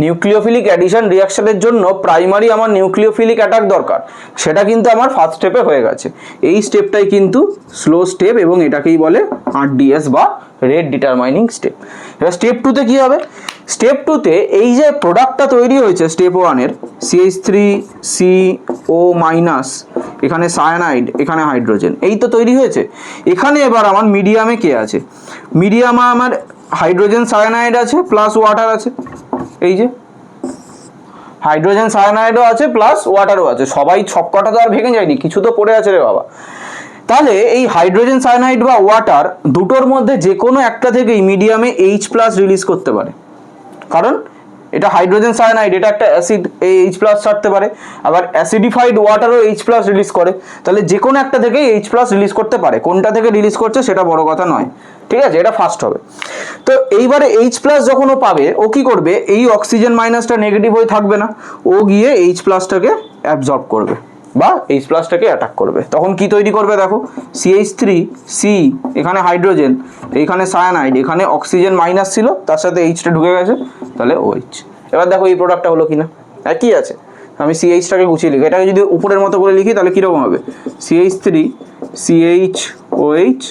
নিউক্লিওফিলিক অ্যাডিশন রিয়াকশনের জন্য প্রাইমারি আমার নিউক্লিওফিলিক অ্যাটাক দরকার, সেটা কিন্তু আমার ফার্স্ট স্টেপে হয়ে গেছে। এই স্টেপটাই কিন্তু স্লো স্টেপ এবং এটাকেই বলে RDS বা রেট ডিটারমাইনিং স্টেপ। এবার স্টেপ 2তে কি হবে, স্টেপ 2তে এই যে প্রোডাক্টটা তৈরি হয়েছে স্টেপ 1-এর CH3CO-, এখানে সায়ানাইড, এখানে হাইড্রোজেন, এই তো তৈরি হয়েছে। এখানে এবার আমার মিডিয়ামে কে আছে, মিডিয়ামে আমার হাইড্রোজেন সায়ানাইড আছে প্লাস ওয়াটার আছে, এই যে হাইড্রোজেন সায়ানাইডও আছে প্লাস ওয়াটারও আছে। সবাই সবকটা তো আর ভেঙে যায়নি, কিছু তো পড়ে আছে রে বাবা। তাহলে এই হাইড্রোজেন সায়ানাইড বা ওয়াটার দুটোর মধ্যে যে কোনো একটা থেকেই মিডিয়ামে H+ রিলিজ করতে পারে, কারণ এটা হাইড্রোজেন সায়ানাইড, এটা একটা অ্যাসিড, এই H+ ছাড়তে পারে। আবার অ্যাসিডিফাইড ওয়াটারও H+ রিলিজ করে, তাহলে যে কোনো একটা থেকেই H+ রিলিজ করতে পারে। কোনটা থেকে রিলিজ করছে সেটা বড় কথা নয়, ঠিক আছে, এটা ফার্স্ট হবে। তো এইবারে H+ যখন ও পাবে, ও কি করবে, এই অক্সিজেন মাইনাসটা নেগেটিভ হয়ে থাকবে না, ও গিয়ে H+টাকে অ্যাবজর্ব করবে বা H+টাকে অ্যাটাক করবে। তখন কি তৈরি করবে দেখো, CH3C, এখানে হাইড্রোজেন, এইখানে সায়ানাইড, এখানে অক্সিজেন মাইনাস ছিল, তার সাথে H-টা ঢুকে গেছে, তাহলে OH। এবার দেখো এই প্রোডাক্টটা হলো কিনা, একই আছে। আমি CH-টাকে গুছিয়ে লিখি, এটাকে যদি উপরের মতো করে লিখি তাহলে কীরকম হবে, CH3CHOH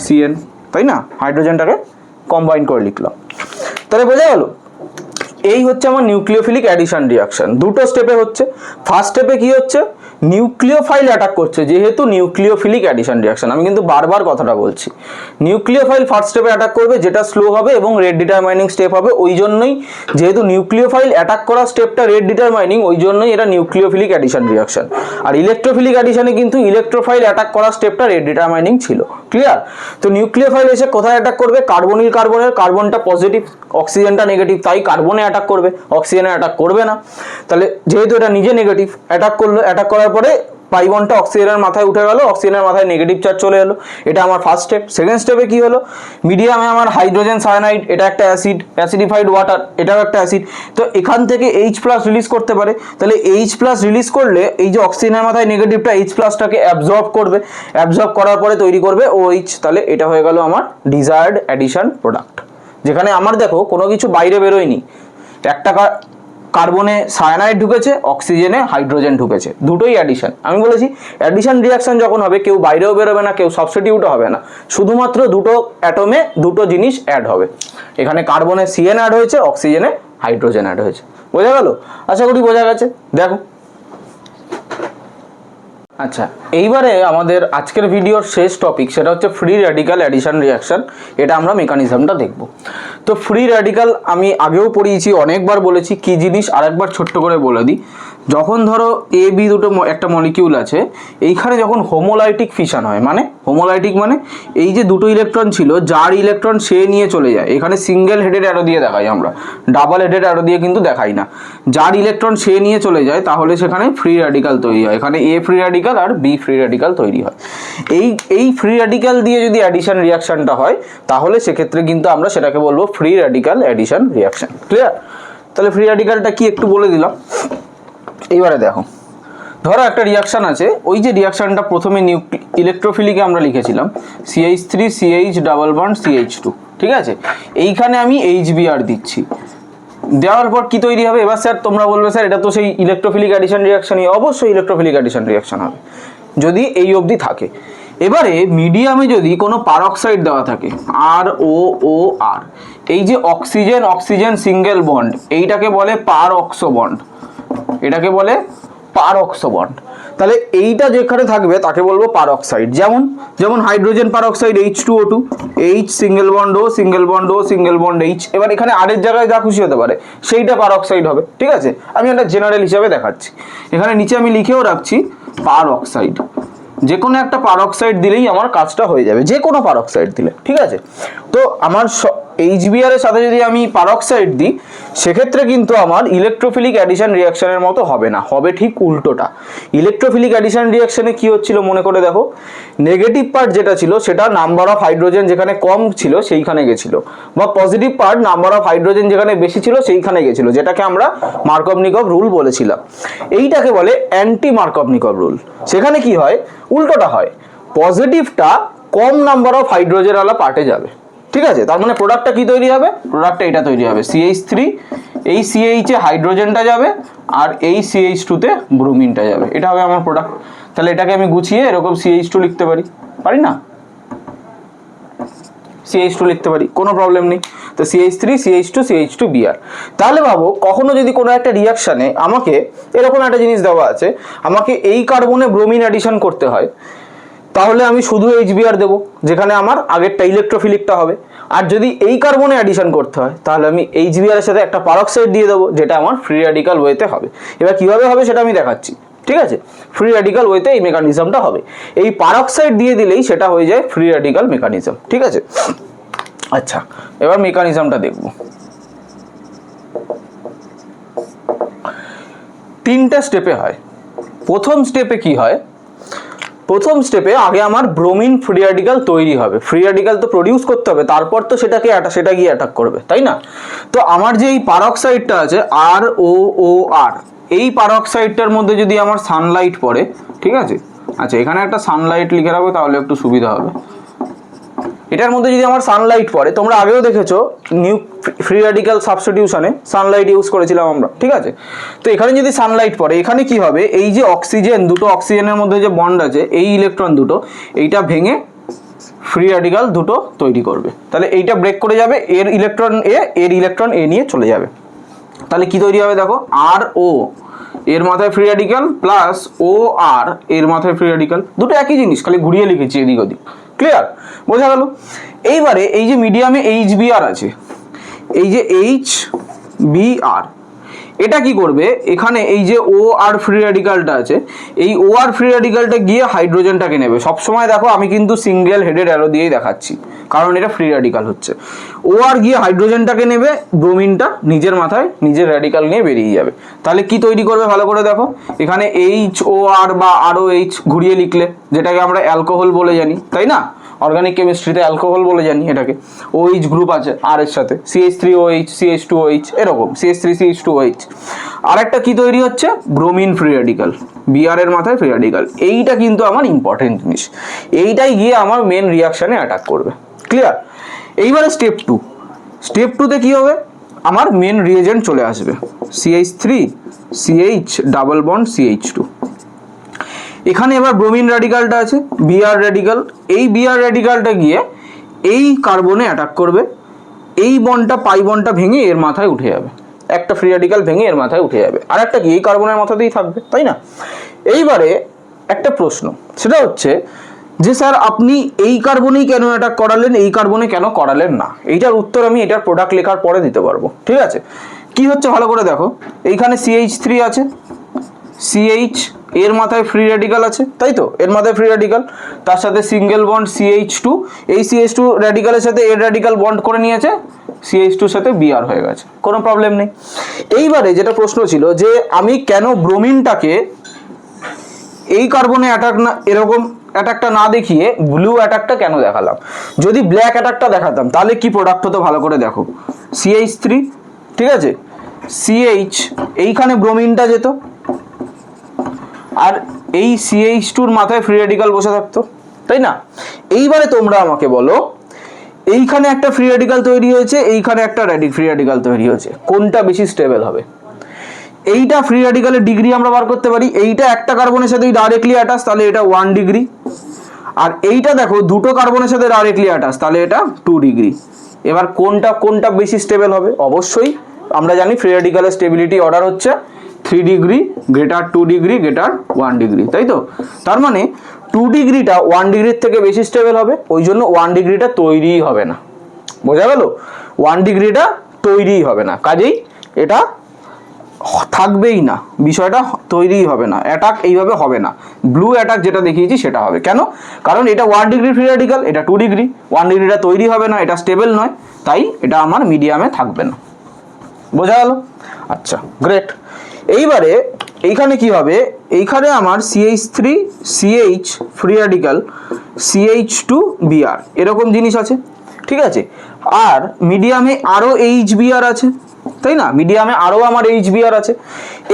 CN, তাই না? হাইড্রোজেনটাকে কম্বাইন করে লিখলাম, তাহলে বোঝা গেল। এই হচ্ছে আমার নিউক্লিওফিলিক অ্যাডিশন রিয়াকশন, দুটো স্টেপে হচ্ছে। ফার্স্ট স্টেপে কি হচ্ছে, নিউক্লিওফাইল অ্যাটাক করছে, যেহেতু নিউক্লিওফিলিক অ্যাডিশন রিয়াকশন, আমি কিন্তু বারবার কথাটা বলছি, নিউক্লিওফাইল ফার্স্ট স্টেপে অ্যাটাক করবে, যেটা স্লো হবে এবং রেট ডিটারমাইনিং স্টেপ হবে। ওই জন্যই, যেহেতু নিউক্লিওফাইল অ্যাটাক করা স্টেপটা রেট ডিটারমাইনিং, ওই জন্যই এটা নিউক্লিওফিলিক অ্যাডিশন রিয়াকশন। আর ইলেকট্রোফিলিক অ্যাডিশনে কিন্তু ইলেকট্রোফাইল অ্যাটাক করা স্টেপটা রেট ডিটারমাইনিং ছিল। ক্লিয়ার? তো নিউক্লিওফাইল এসে কোথায় অ্যাটাক করবে, কার্বনিল কার্বনের, কার্বনটা পজিটিভ, অক্সিজেনটা নেগেটিভ, তাই কার্বনে অ্যাটাক করবে, অক্সিজেনে অ্যাটাক করবে না। তাহলে যেহেতু এটা নিজে নেগেটিভ, অ্যাটাক করলো, অ্যাটাক করার পরে পাই বন্ডটা অক্সিজেনের মাথায় উঠে গেল, অক্সিজেনের মাথায় নেগেটিভ চার্জ চলে এলো, এটা আমার ফার্স্ট স্টেপ। সেকেন্ড স্টেপে কি হলো, মিডিয়ামে আমার হাইড্রোজেন সায়ানাইড, এটা একটা অ্যাসিড, অ্যাসিডিফাইড ওয়াটার, এটাও একটা অ্যাসিড, তো এখান থেকে H+ রিলিজ করতে পারে। তাহলে H+ রিলিজ করলে এই যে অক্সিজেনের মাথায় নেগেটিভটা H+টাকে অ্যাবজর্ব করবে, অ্যাবজর্ব করার পরে তৈরি করবে OH। তাহলে এটা হয়ে গেল আমার ডিজায়ার্ড অ্যাডিশন প্রোডাক্ট, যেখানে আমার দেখো কোনো কিছু বাইরে বেরোয়নি, একটা কার্বনে সায়ানাইড ঢুকেছে, অক্সিজেনে হাইড্রোজেন ঢুকেছে, দুটোই অ্যাডিশন। আমি বলেছি অ্যাডিশন রিয়াকশন যখন হবে, কেউ বাইরেও বেরোবে না, কেউ সাবস্টিটিউটও হবে না, শুধুমাত্র দুটো অ্যাটমে দুটো জিনিস অ্যাড হবে। এখানে কার্বনে CN অ্যাড হয়েছে, অক্সিজেনে হাইড্রোজেন অ্যাড হয়েছে। বোঝা গেল? আশা করি বোঝা গেছে। দেখো, আচ্ছা, এইবারে আমাদের আজকের ভিডিওর শেষ টপিক, সেটা হচ্ছে ফ্রি র্যাডিক্যাল অ্যাডিশন রিয়াকশন। এটা আমরা মেকানিজমটা দেখব। তো ফ্রি র্যাডিক্যাল আমি আগেও পড়িয়েছি, অনেকবার বলেছি, কি জিনিস আরেকবার ছোট্ট করে বলে দিই। যখন ধরো AB দুটো একটা মলিকিউল আছে, এইখানে যখন হোমোলাইটিক ফিশন হয়, মানে হোমোলাইটিক মানে এই যে দুটো ইলেকট্রন ছিল, যার ইলেকট্রন সে নিয়ে চলে যায়, এখানে সিঙ্গেল হেডেড অ্যারো দিয়ে দেখাই আমরা, ডাবল হেডেড অ্যারো দিয়ে কিন্তু দেখাই না। যার ইলেকট্রন সে নিয়ে চলে যায়, তাহলে সেখানে ফ্রি র্যাডিক্যাল তৈরি হয়। এখানে A ফ্রি র্যাডিক্যাল আর B ফ্রি র্যাডিক্যাল তৈরি হয়। এই ফ্রি র্যাডিক্যাল দিয়ে যদি অ্যাডিশন রিয়াকশনটা হয়, তাহলে সেক্ষেত্রে কিন্তু আমরা সেটাকে বলবো free radical addition reaction. Clear? তাহলে ফ্রি র্যাডিক্যালটা কি একটু বলে দিলাম। এইবারে দেখো, ধরো একটা রিয়াকশন আছে, ওই যে রিয়াকশনটা প্রথমে ইলেকট্রোফিলিকে আমরা লিখেছিলাম CH3CH⋯CH2, ঠিক আছে? এইখানে আমি HBr দিচ্ছি, দেওয়ার পর কি তৈরি হবে? এবার স্যার তোমরা বলবে, স্যার এটা তো সেই ইলেকট্রোফিলিক অ্যাডিশন রিয়াকশনই। অবশ্যই ইলেকট্রোফিলিক অ্যাডিশন রিয়াকশন হবে, যদি এই অবধি থাকে। এবারে মিডিয়ামে যদি কোনো পারঅক্সাইড দেওয়া থাকে ROOR, এই যে অক্সিজেন অক্সিজেন সিঙ্গেল বন্ড, এইটাকে বলে পারঅক্সো বন্ড, এটাকে বলে পারঅক্সো বন্ড। তাহলে এইটা যেখানে থাকবে তাকে বলবো পারঅক্সাইড। যেমন যেমন hydrogen peroxide H2O2, H single bond O single bond O single bond H। এবার এখানে আর এর জায়গায় যা খুশি হতে পারে সেইটা পারঅক্সাইড হবে, ঠিক আছে? আমি একটা জেনারেল হিসাবে দেখাচ্ছি, এখানে নিচে আমি লিখেও রাখছি পারঅক্সাইড। যে কোনো একটা পারঅক্সাইড দিলেই আমার কাজটা হয়ে যাবে, যে কোনো পারঅক্সাইড দিলে, ঠিক আছে? তো আমার HBr এর সাথে যদি আমি পারঅক্সাইড দিই সেক্ষেত্রে কিন্তু আমার ইলেকট্রোফিলিক অ্যাডিশন রিয়াকশনের মতো হবে না, হবে ঠিক উল্টোটা। ইলেকট্রোফিলিক অ্যাডিশন রিয়াকশনে কি হচ্ছিল মনে করে দেখো, নেগেটিভ পার্ট যেটা ছিল সেটা নাম্বার অফ হাইড্রোজেন যেখানে কম ছিল সেইখানে গেছিল, বা positive part number of hydrogen যেখানে বেশি ছিল সেইখানে গেছিল, যেটাকে আমরা মার্কভ-নিকভ রুল বলেছিলাম। এইটাকে বলে অ্যান্টি মার্কভ-নিকভ রুল। সেখানে কি হয়, উল্টোটা হয়, পজিটিভটা কম নাম্বার অফ হাইড্রোজেন ওয়ালা পার্টে যাবে, ঠিক আছে? তার মানে প্রোডাক্টটা কি তৈরি হবে, প্রোডাক্টটা এটা তৈরি হবে CH3, এই CH এ হাইড্রোজেনটা যাবে আর এই CH2 তে ব্রোমিনটা যাবে, এটা হবে আমার প্রোডাক্ট। তাহলে এটাকে আমি গুছিয়ে এরকম CH2 লিখতে পারি, পারি না? CH2 লিখতে পারি, কোনো প্রবলেম নেই। তো CH3 CH2 CH2Br। তাহলে ভাবো কখনো যদি কোনো একটা রিয়াকশানে আমাকে এরকম একটা জিনিস দেওয়া আছে, আমাকে এই কার্বনে ব্রোমিন অ্যাডিশন করতে হয়, তাহলে আমি শুধু HBr দেবো, যেখানে আমার আগেরটা ইলেকট্রোফিলিকটা হবে। আর যদি এই কার্বনে অ্যাডিশন করতে হয় তাহলে আমি HBr এর সাথে একটা পারঅক্সাইড দিয়ে দেবো, যেটা আমার ফ্রি র্যাডিক্যাল ওয়েতে হবে। এবার কিভাবে হবে সেটা আমি দেখাচ্ছি, ঠিক আছে? ফ্রি র্যাডিক্যাল ওয়েতে এই মেকানিজমটা হবে, এই পারঅক্সাইড দিয়ে দিলেই সেটা হয়ে যায় ফ্রি র্যাডিক্যাল মেকানিজম, ঠিক আছে? আচ্ছা, এবার মেকানিজমটা দেখব। তিনটা স্টেপে হয়। প্রথম স্টেপে কি হয়, প্রথম স্টেপে আগে আমার ব্রোমিন ফ্রি র্যাডিক্যাল তৈরি হবে, ফ্রি র্যাডিক্যাল তো প্রডিউস করতে হবে, তারপর তো সেটা গিয়ে অ্যাটাক করবে, তাই না? তো আমার যে এই পারঅক্সাইডটা আছে ROOR, এই পারঅক্সাইডটার মধ্যে যদি আমার সানলাইট পড়ে, ঠিক আছে? আচ্ছা, এখানে একটা সানলাইট লিখে রাখবো তাহলে একটু সুবিধা হবে। এটার মধ্যে যদি আমার সানলাইট পড়ে, তোমরা আগেও দেখেছো নিউ ফ্রি র্যাডিক্যাল সাবস্টিটিউশনে সানলাইট ইউজ করেছিলাম আমরা, ঠিক আছে? তো এখানে যদি সানলাইট পড়ে, এখানে কি হবে, এই যে অক্সিজেন, দুটো অক্সিজেনের মধ্যে যে বন্ড আছে, এই ইলেকট্রন দুটো এইটা ভেঙে ফ্রি র্যাডিক্যাল দুটো তৈরি করবে। তাহলে এইটা ব্রেক করে যাবে, এর ইলেকট্রন এ নিয়ে চলে যাবে। তাহলে কি তৈরি হবে দেখো, RO এর মাথায় ফ্রি র্যাডিক্যাল প্লাস OR এর মাথায় ফ্রি র্যাডিক্যাল, দুটো একই জিনিস, খালি ঘুরিয়ে লিখেছি এদিক ওদিক। ক্লিয়ার, বোঝা গেল? এইবারে এই যে মিডিয়ামে HBr আছে, এই যে HBr, এটা কি করবে, এখানে এই যে OR ফ্রি র্যাডিক্যালটা আছে, এই OR ফ্রি র্যাডিক্যালটা গিয়ে হাইড্রোজেনটাকে নেবে। সবসময় দেখো আমি কিন্তু সিঙ্গেল হেডেড অ্যারো দিয়েই দেখাচ্ছি, কারণ এটা ফ্রি র্যাডিক্যাল হচ্ছে। OR গিয়ে হাইড্রোজেনটাকে নেবে, ব্রোমিনটা নিজের মাথায় নিজের র্যাডিক্যাল নিয়ে বেরিয়ে যাবে। তাহলে কি তৈরি করবে ভালো করে দেখো, এখানে HOR বা ROH ঘুরিয়ে লিখলে, যেটাকে আমরা অ্যালকোহল বলে জানি, তাই না? অর্গানিক কেমিস্ট্রিতে অ্যালকোহল বলে জানি এটাকে। OH গ্রুপ আছে আর এর সাথে, CH3OH CH2OH, এরকম CH3 CH2OH। আর একটা কি তৈরি হচ্ছে, ব্রোমিন ফ্রি র্যাডিক্যাল, Br এর মাথায় ফ্রি র্যাডিক্যাল। এইটা কিন্তু আমার ইম্পর্টেন্ট জিনিস, এইটাই গিয়ে আমার মেন রিয়াকশানে অ্যাটাক করবে। ক্লিয়ার? এইবারে স্টেপ 2, স্টেপ 2তে কি হবে, আমার মেন রিয়েজেন্ট চলে আসবে, CH3 CH double bond CH2। এখানে এবার ব্রোমিন র্যাডিক্যালটা আছে, Br র্যাডিক্যাল, এই Br র্যাডিক্যালটা গিয়ে এই কার্বনে অ্যাটাক করবে, এই বন্ডটা পাই বন্ডটা ভেঙে এর মাথায় উঠে যাবে, একটা ফ্রি র্যাডিক্যাল ভেঙে এর মাথায় উঠে যাবে, আর একটা কি এই কার্বনের মাথাতেই থাকবে, তাই না? এইবারে একটা প্রশ্ন, সেটা হচ্ছে যে স্যার আপনি এই কার্বনেই কেন অ্যাটাক করালেন, এই কার্বনে কেন করালেন না? এইটার উত্তর আমি এটার প্রোডাক্ট লেখার পরে দিতে পারবো, ঠিক আছে? কি হচ্ছে ভালো করে দেখো, এইখানে CH3 আছে, CH এর মাথায় ফ্রি র্যাডিক্যাল আছে, তাই তো? এর মাথায় ফ্রি র্যাডিক্যাল, তার সাথে সিঙ্গেল বন্ড CH2, এই CH2 র্যাডিক্যালের সাথে এর র্যাডিক্যাল বন্ড করে নিয়েছে, CH2 এর সাথে Br হয়ে গেছে, কোনো প্রবলেম নেই। এইবারে যেটা প্রশ্ন ছিল যে আমি কেন ব্রোমিনটাকে এই কার্বনে অ্যাটাক না, এরকম অ্যাটাকটা না দেখিয়ে ব্লু অ্যাটাকটা কেন দেখালাম? যদি ব্ল্যাক অ্যাটাকটা দেখাতাম তাহলে কি প্রোডাক্ট হতো ভালো করে দেখো, CH3, ঠিক আছে? CH এইখানে ব্রোমিনটা যেত, আর এই CH2 এর মাথায় ফ্রি র্যাডিক্যাল বসে থাকতো, তাই না? এইবারে তোমরা আমাকে বলো, এইখানে একটা ফ্রি র্যাডিক্যাল তৈরি হয়েছে, এইখানে একটা ফ্রি র্যাডিক্যাল তৈরি হয়েছে, কোনটা বেশি স্টেবল হবে? এইটা ফ্রি র্যাডিক্যালের ডিগ্রি আমরা বার করতে পারি, এইটা একটা কার্বনের সাথে ডাইরেক্টলি অ্যাটাচ, তাহলে এটা 1 ডিগ্রি, আর এইটা দেখো দুটো কার্বনের সাথে ডাইরেক্টলি অ্যাটাচ, তাহলে এটা 2 ডিগ্রি। এবার কোনটা বেশি স্টেবল হবে? অবশ্যই আমরা জানি ফ্রি রেডিক্যালের স্টেবিলিটি অর্ডার হচ্ছে 3 degree greater 2 degree greater 1 degree, তাই তো? তার মানে 2 ডিগ্রিটা 1 ডিগ্রির থেকে বেশি স্টেবল হবে, ওই জন্য 1 ডিগ্রিটা তৈরিই হবে না। বোঝা গেল? 1 ডিগ্রিটা তৈরিই হবে না, কাজেই এটা থাকবেই না, বিষয়টা তৈরিই হবে না, অ্যাটাক এইভাবে হবে না। ব্লু অ্যাটাক যেটা দেখিয়েছি সেটা হবে। কেন? কারণ এটা 1 ডিগ্রি ফ্রি রেডিক্যাল, এটা 2 ডিগ্রি, 1 ডিগ্রিটা তৈরি হবে না, এটা স্টেবল নয়, তাই এটা আমার মিডিয়ামে থাকবে না। বোঝা গেল? আচ্ছা, গ্রেট। এইবারে এইখানে কি হবে? এইখানে আমার CH3 CH free radical CH2Br এরকম জিনিস আছে, ঠিক আছে? আর মিডিয়ামে আরও HBr আছে, তাই না? মিডিয়ামে আরও আমার HBr আছে।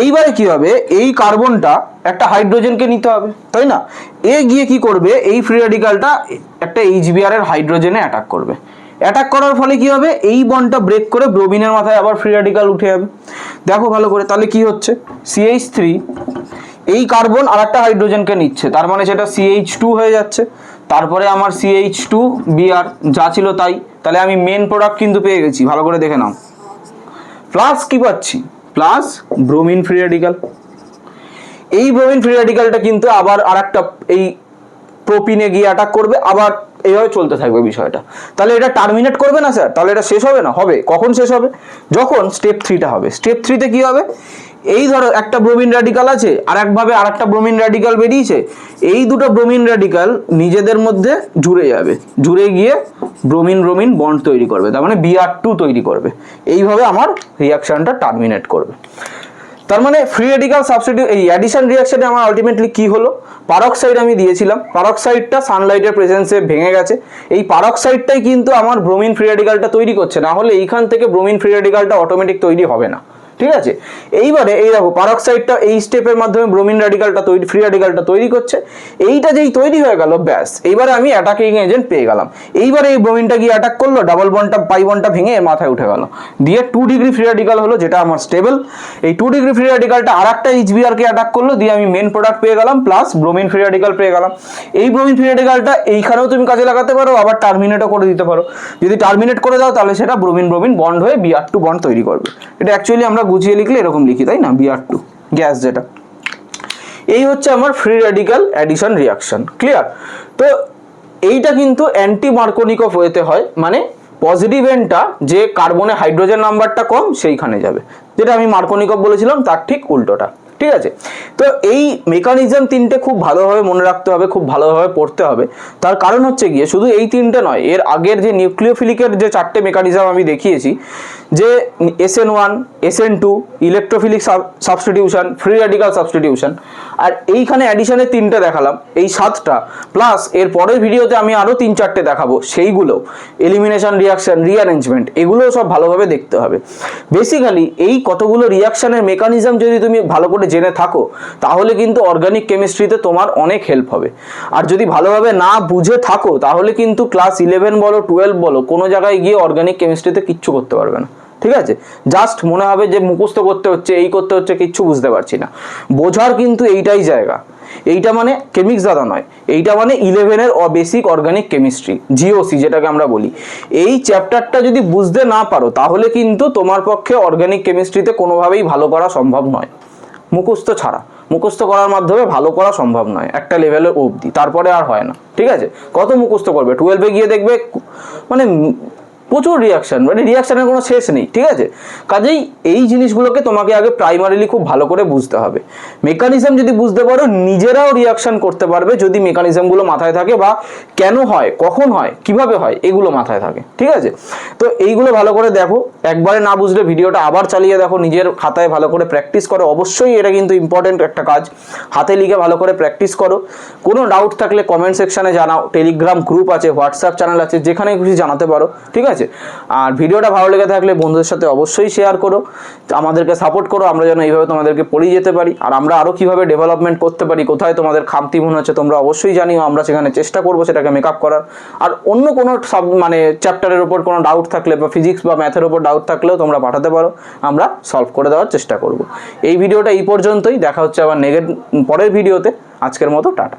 এইবারে কি হবে? এই কার্বনটা একটা হাইড্রোজেনকে নিতে হবে, তাই না? এ গিয়ে কি করবে? এই ফ্রি রেডিক্যালটা একটা HBr এর হাইড্রোজেনে অ্যাটাক করবে। অ্যাটাক করার ফলে কি হবে? এই বন্ডটা ব্রেক করে ব্রোমিনের মাথায় আবার ফ্রি রেডিক্যাল উঠে যাবে। দেখো ভালো করে, তাহলে কি হচ্ছে? CH3 এই কার্বন আর একটা হাইড্রোজেনকে নিচ্ছে, তার মানে সেটা CH2 হয়ে যাচ্ছে। তারপরে আমার CH2Br যা ছিল তাই, তাহলে আমি মেন প্রোডাক্ট কিন্তু পেয়ে গেছি, ভালো করে দেখে নাও। প্লাস কি পাচ্ছি? Plus bromine free radical. এই ব্রোমিন ফ্রি রেডিক্যালটা কিন্তু আবার আরেকটা এই প্রোপিনে গিয়ে অ্যাটাক করবে, আবার এইভাবে চলতে থাকবে বিষয়টা। তাহলে এটা টার্মিনেট করবে না স্যার? তাহলে এটা শেষ হবে না? হবে। কখন শেষ হবে? যখন স্টেপ 3টা হবে। স্টেপ 3তে কি হবে? এই ধরো একটা ব্রোমিন র্যাডিক্যাল আছে, আর একভাবে আরেকটা ব্রোমিন র্যাডিক্যাল বেরিয়েছে, এই দুটো ব্রোমিন র্যাডিক্যাল নিজেদের মধ্যে জুড়ে যাবে, জুড়ে গিয়ে ব্রোমিন ব্রোমিন বন্ড তৈরি করবে, তার মানে Br2 তৈরি করবে। এইভাবে আমার রিয়াকশনটা টার্মিনেট করবে। তার মানে ফ্রি রেডিক্যাল সাবস্টিটিউট এই অ্যাডিশন রিঅ্যাকশনে আমার আলটিমেটলি কি হলো? পারক্সাইড আমি দিয়েছিলাম, পারক্সাইডটা সানলাইটের প্রেজেন্সে ভেঙে গেছে। এই পারক্সাইডটাই কিন্তু আমার ব্রোমিন ফ্রি রেডিক্যালটা তৈরি করছে, না হলে এইখান থেকে ব্রোমিন ফ্রি রেডিক্যালটা অটোমেটিক তৈরি হবে না, ঠিক আছে? এইবারে এই দেখো পারক্সাইডটা এই স্টেপের মাধ্যমে ব্রোমিন র্যাডিক্যালটা তৈরি, ফ্রি র্যাডিক্যালটা তৈরি করছে। এইটা যেই তৈরি হয়ে গেল, ব্যাস এইবারে আমি অ্যাটাকিং এজেন্ট পেয়ে গেলাম। এইবারে এই ব্রোমিনটা গিয়ে অ্যাটাক করলো, ডাবল বন্ডটা পাই বন্ডটা ভেঙে এর মাথায় উঠে গেল, দিয়ে 2 ডিগ্রি ফ্রি র্যাডিক্যাল হলো, যেটা আমার স্টেবল। এই 2 ডিগ্রি ফ্রি র্যাডিক্যালটা আরেকটা HBr কে অ্যাটাক করলো, দিয়ে আমি মেন প্রোডাক্ট পেয়ে গেলাম, প্লাস ব্রোমিন ফ্রি র্যাডিক্যাল পেয়ে গেলাম। এই ব্রোমিন ফ্রি র্যাডিক্যালটা এইখানেও তুমি কাজে লাগাতে পারো, আবার টার্মিনেটও করে দিতে পারো। যদি টার্মিনেট করে দাও তাহলে সেটা ব্রোমিন ব্রোমিন বন্ড হয়ে Br2 বন্ড তৈরি করবে। এটা অ্যাকচুয়ালি আমরা গুছিয়ে লিখলে এরকম লিখি, তাই না? Br2 গ্যাস যেটা। এই হচ্ছে আমার free radical addition reaction. Clear? তো এইটা কিন্তু অ্যান্টি মার্কোনিকভ ওয়েতে হয়, মানে পজিটিভ এন্ডটা যে কার্বনে হাইড্রোজেন নাম্বারটা কম সেইখানে যাবে, যেটা আমি মার্কোনিকভ বলেছিলাম তার ঠিক উল্টোটা, ঠিক আছে? তো এই মেকানিজম তিনটে খুব ভালোভাবে মনে রাখতে হবে, খুব ভালোভাবে পড়তে হবে। তার কারণ হচ্ছে গিয়ে শুধু এই তিনটে নয়, এর আগের যে নিউক্লিওফিলিকের যে 4টে মেকানিজম আমি দেখিয়েছি, যে SN1 SN2 electrophilic substitution, free radical substitution, আর এইখানে অ্যাডিশনের 3টে দেখালাম, এই 7টা প্লাস এর পরের ভিডিওতে আমি আরও 3-4টে দেখাবো, সেইগুলো এলিমিনেশন রিয়াকশন, রিঅ্যারেঞ্জমেন্ট, এগুলো সব ভালোভাবে দেখতে হবে। বেসিক্যালি এই কতগুলো রিয়াকশনের মেকানিজম যদি তুমি ভালো করে জেনে থাকো, তাহলে কিন্তু অর্গানিক কেমিস্ট্রিতে তোমার অনেক হেল্প হবে। আর যদি ভালোভাবে না বুঝে থাকো, তাহলে কিন্তু ক্লাস 11 বলো 12 বলো, কোনো জায়গায় গিয়ে অর্গানিক কেমিস্ট্রিতে কিচ্ছু করতে পারবে না, ঠিক আছে? জাস্ট মনে হবে যে মুখস্থ করতে হচ্ছে, এই করতে হচ্ছে, কিচ্ছু বুঝতে পারছি না। বোঝার কিন্তু এইটাই জায়গা। এইটা মানে কেমিক্স দাদা নয়, এইটা মানে 11-এর বেসিক অর্গানিক কেমিস্ট্রি, GOC যেটাকে আমরা বলি। এই চ্যাপ্টারটা যদি বুঝতে না পারো, তাহলে কিন্তু তোমার পক্ষে অর্গানিক কেমিস্ট্রিতে কোনোভাবেই ভালো করা সম্ভব নয়, মুখস্থ ছাড়া। মুখস্থ করার মাধ্যমে ভালো করা সম্ভব নয় একটা লেভেলের অবধি, তারপরে আর হয় না, ঠিক আছে? কত মুখস্থ করবে? 12-এ গিয়ে দেখবে মানে প্রচুর রিয়াকশন, মানে রিয়াকশনের কোনো শেষ নেই, ঠিক আছে? কাজেই এই জিনিসগুলোকে তোমাকে আগে প্রাইমারিলি খুব ভালো করে বুঝতে হবে। মেকানিজম যদি বুঝতে পারো, নিজেরাও রিয়াকশন করতে পারবে যদি মেকানিজমগুলো মাথায় থাকে, বা কেন হয়, কখন হয়, কিভাবে হয়, এগুলো মাথায় থাকে, ঠিক আছে? তো এইগুলো ভালো করে দেখো, একবারে না বুঝলে ভিডিওটা আবার চালিয়ে দেখো, নিজের খাতায় ভালো করে প্র্যাকটিস করো। অবশ্যই এটা কিন্তু ইম্পর্টেন্ট একটা কাজ, হাতে লিখে ভালো করে প্র্যাকটিস করো। কোনো ডাউট থাকলে কমেন্ট সেকশনে জানাও, টেলিগ্রাম গ্রুপ আছে, হোয়াটসঅ্যাপ চ্যানেল আছে, যেখানে খুশি জানাতে পারো, ঠিক আছে? আর ভিডিওটা ভালো লেগে থাকলে বন্ধুদের সাথে অবশ্যই শেয়ার করো, আমাদেরকে সাপোর্ট করো, আমরা যেন এইভাবে তোমাদেরকে পড়িয়ে যেতে পারি। আর আমরা আরও কীভাবে ডেভেলপমেন্ট করতে পারি, কোথায় তোমাদের খামতি মনে হচ্ছে তোমরা অবশ্যই জানিও, আমরা সেখানে চেষ্টা করবো সেটাকে মেকআপ করার। আর অন্য কোনো মানে চ্যাপ্টারের ওপর কোনো ডাউট থাকলে, বা ফিজিক্স বা ম্যাথের ওপর ডাউট থাকলেও তোমরা পাঠাতে পারো, আমরা সলভ করে দেওয়ার চেষ্টা করব। এই ভিডিওটা এই পর্যন্তই, দেখা হচ্ছে আবার পরের ভিডিওতে। আজকের মতো টাটা।